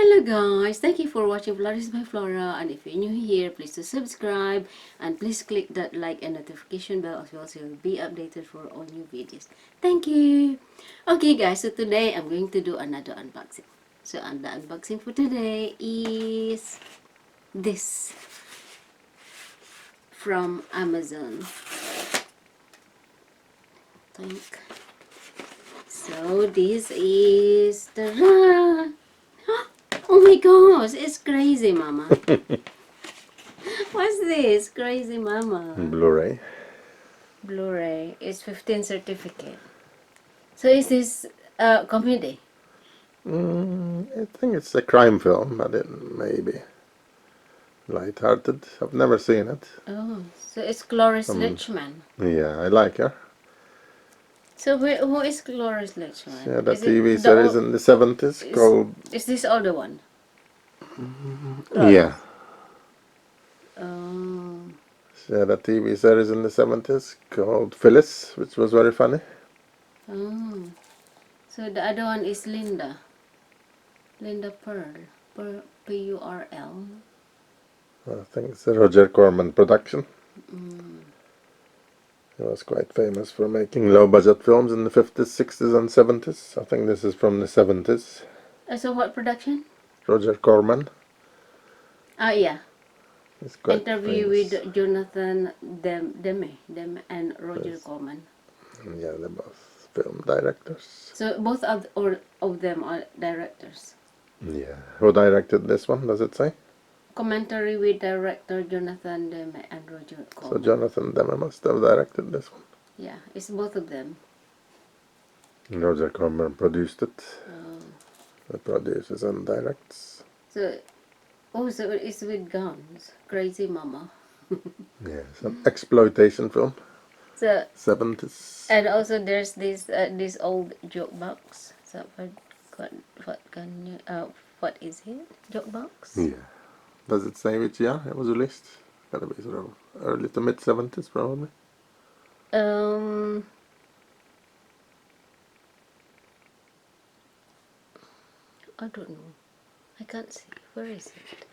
Hello guys, thank you for watching Flourish by Flora, and if you're new here, please do subscribe and please click that like and notification bell as well so you'll be updated for all new videos. Thank you. Okay guys, so today I'm going to do another unboxing. So the unboxing for today is this from Amazon. Think. So this is the oh my gosh, it's Crazy Mama. What's this? Crazy Mama. Blu-ray. Blu-ray. It's 15 certificate. So is this comedy? I think it's a crime film, but it may be light-hearted. I've never seen it. Oh, so it's Cloris Leachman. Yeah, I like her. So who is Cloris Leachman? She had a Is it TV the series in the 70s called... Is this older one? Yeah. Oh. She had a TV series in the 70s called Phyllis, which was very funny. Oh. So the other one is Linda. Linda Pearl. P-U-R-L. I think it's a Roger Corman production. He was quite famous for making low-budget films in the 50s, 60s and 70s. I think this is from the 70s. So what production? Roger Corman. Ah, yeah. He's quite Interview famous. with Jonathan Demme and Roger Corman. Yeah, they're both film directors. So both of them are directors. Yeah. Who directed this one, does it say? Commentary with director Jonathan Demme and Roger So Corman. Jonathan Demme must have directed this one. Yeah, it's both of them. Roger Corman produced it. Oh. The produces and directs. So it's with guns. Crazy Mama. Yeah, some exploitation film. So 70s. and also there's this old joke box. So what is it? Joke box? Yeah. Does it say which year it was released? Gotta be sort of early to mid 70s probably. Um. I don't know. I can't see. Where is it?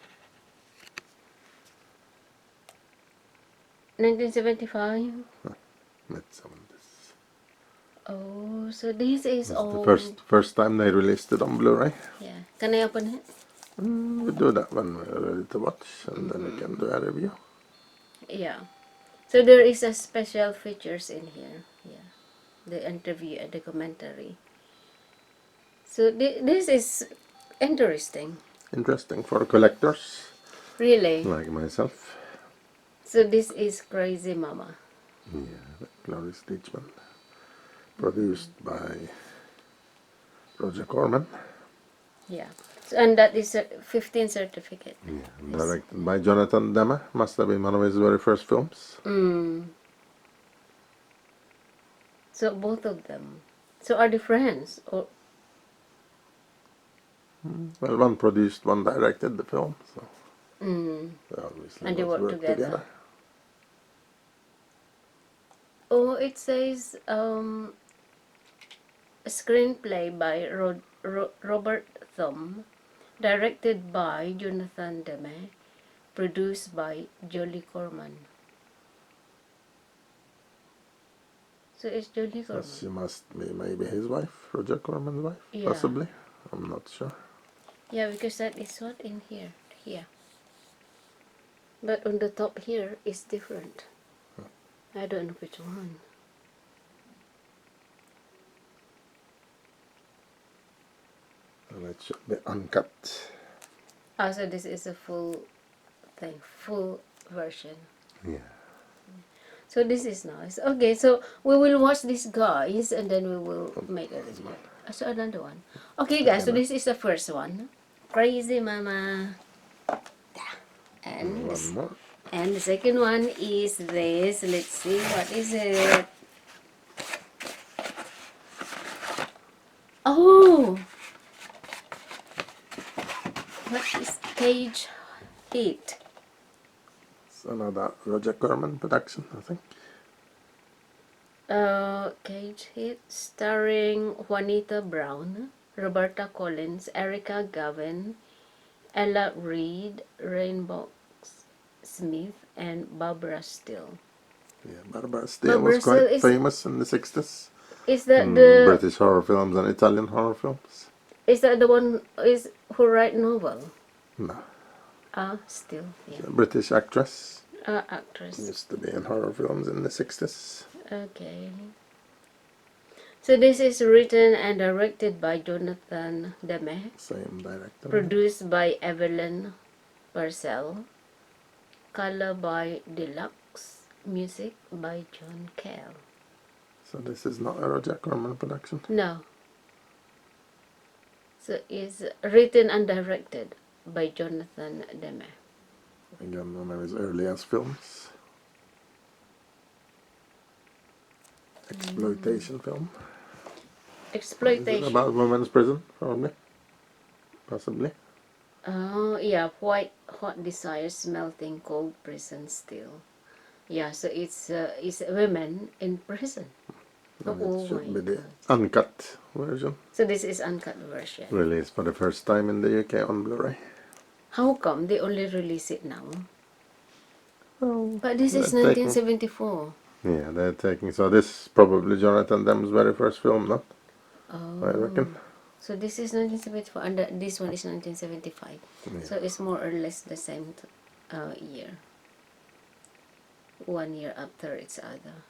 1975. Mid 70s. Oh, so this is It's all. the first time they released it on Blu-ray. Yeah. Can I open it? We do that when we're ready to watch, and then we can do a review. Yeah. So there is a special features in here. Yeah. The interview and the commentary. So this is interesting. Interesting for collectors Really. like myself. So this is Crazy Mama. Yeah, Cloris Leachman. Produced by Roger Corman. Yeah. So, and that is a 15 certificate. Yeah, directed by Jonathan Demme. Must have been one of his very first films. So both of them. So are they friends? Or Well, one produced, one directed the film, so they obviously and they both work worked together. Oh, it says screenplay by Robert Thumb, directed by Jonathan Demme, produced by Jolie Corman. So it's Jolie So Corman. she must be maybe his wife, Roger Corman's wife, Yeah. possibly. I'm not sure. Yeah, because that is what in here. Here. But on the top here is different. I don't know which one. And it should be uncut. Also, this is a full thing, full version. Yeah. So this is nice. Okay, so we will watch this, guys, and then we will make a review. So another one. Okay, guys, so this is the first one. Crazy Mama. And One more. and the second one is this. Let's see, what is it? Oh! What is Cage Heat? It's another Roger Corman production, I think. Cage Hit, starring Juanita Brown, Roberta Collins, Erica Gavin, Ella Reid, Rainbow Smith, and Barbara Steele. Yeah, Barbara Steele was Barbara Steele quite famous in the 60s is that in the British horror films and Italian horror films. is that the one is who write novel? No, Still, yeah. she's a British actress. Actress. Used to be in horror films in the 60s. Okay. So this is written and directed by Jonathan Demme, Same director. produced by Evelyn Purcell, color by Deluxe, music by John Cale. So this is not a Roger Corman production. No. So it's written and directed by Jonathan Demme. Again, one of his earliest films. Exploitation film. Is it Exploitation. about women's prison, probably? Possibly. Oh, yeah, white hot desires melting cold prison steel. Yeah, so it's women in prison. And Oh it should my be the God. uncut version. So this is uncut version. Released for the first time in the UK on Blu-ray. How come they only release it now? Oh, But this is they're taking- 1974. Yeah, they're taking... So this is probably Jonathan Demme's very first film, no? Oh. I reckon. So this is 1974 and this one is 1975. Yeah. So it's more or less the same year. 1 year after its other.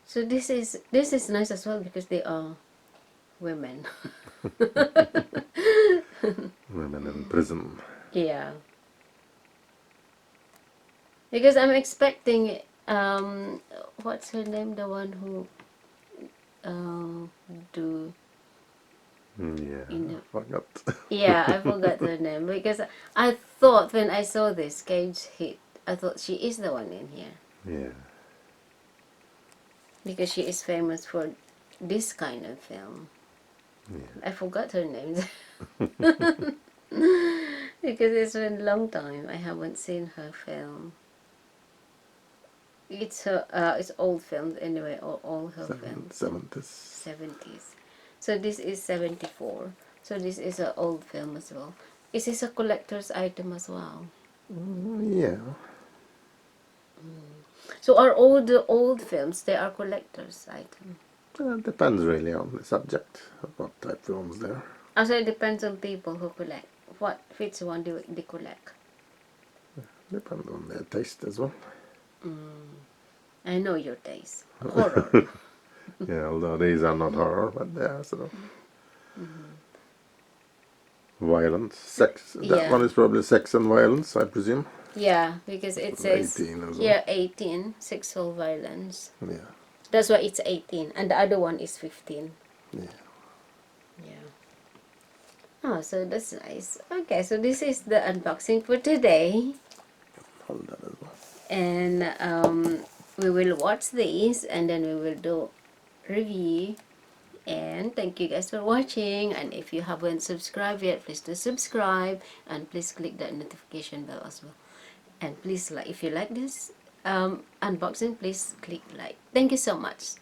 So this is nice as well because they are women. Women in prison. Yeah. Because I'm expecting what's her name, the one who do Yeah, in the, I forgot. yeah, I forgot her name because I thought when I saw this Cage Hit, I thought she is the one in here Yeah. because she is famous for this kind of film. Yeah. I forgot her name because it's been a long time I haven't seen her film. It's her it's old films anyway, all her films. 70s. 70s. So this is 74. So this is an old film as well. Is this a collector's item as well? Yeah. So are all the old films, they are collector's item? Depends really on the subject, of what type films there. Also it depends on people who collect. Which one do they collect? Depends on their taste as well. I know your taste. Horror. Yeah, although these are not horror, but they are sort of violence, sex. That Yeah. one is probably sex and violence, I presume. Yeah, because it says 18 as well. here 18, sexual violence. Yeah. That's why it's 18. And the other one is 15. Yeah. Yeah. Oh, so that's nice. Okay, so this is the unboxing for today. Hold that as well. And we will watch these and then we will do review. And thank you guys for watching. And if you haven't subscribed yet, please do subscribe. And please click that notification bell as well. And please like, if you like this unboxing, please click like. Thank you so much.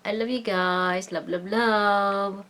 I love you guys. Love, love, love.